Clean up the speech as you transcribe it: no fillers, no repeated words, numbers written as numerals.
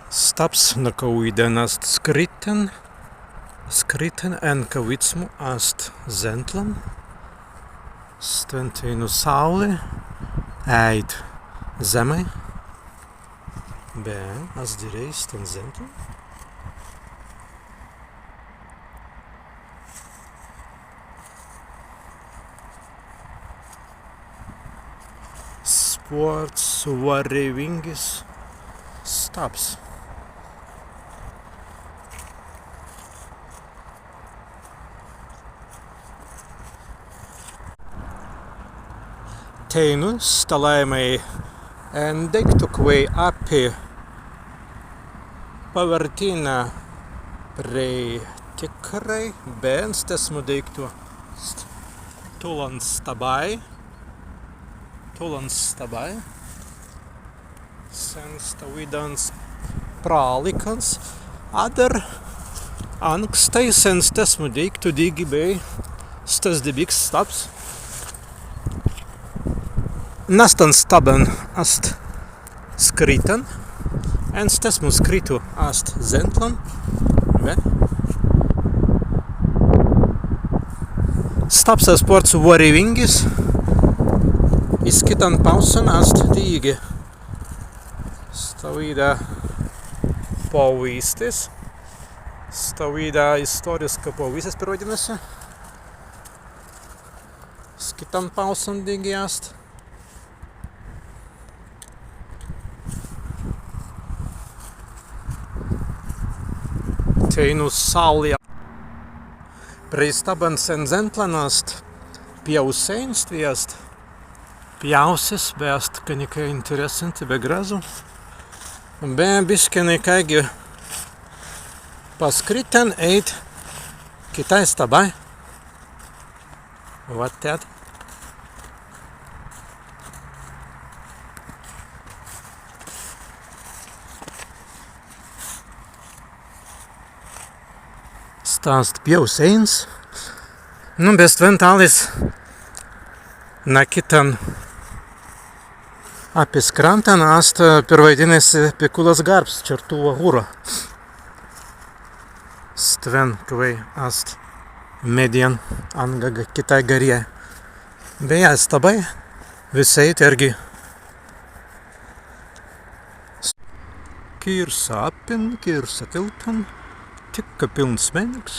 Stops nakauiden ast skritten en kavitsmu ast zentlan. Stventīnu sauli eit zemē. Ast direjst en zentlan. Sports varīvingis stops. Teinu stalēmei en dektukvei api pavartina prei tikrai bens tesmu deiktu tulan stabai sen stavidans prālikans adar ankstai sen tesmu deiktu digi bei stas debiks stops. Nastan staben ast skriten, en stesmu skritu ast zentlan, Stops sports varīvingis, izskitan pausan ast dīgi. Stavīdā povīstis, stavīdā istoriska povīstis pirodinasi, izskitan pausan dīgi ast. Teinu sauli pristaban sen zentlanast pjauseinstviest. Pjausis beast kanika interesanti begrazu. Biškeni kaigi paskriten eit kitai stabai. Вот так. Stāst pjauseins. Bez tventālis nakitan apis krantan ast pirvaidinėsi pikulas garbs čertuva hura. Stven kvei ast median angaga kitai garie. Beje, stabai visai tergi. Kirsa apin, kirsa tilpan. Tikka pilns mēneks.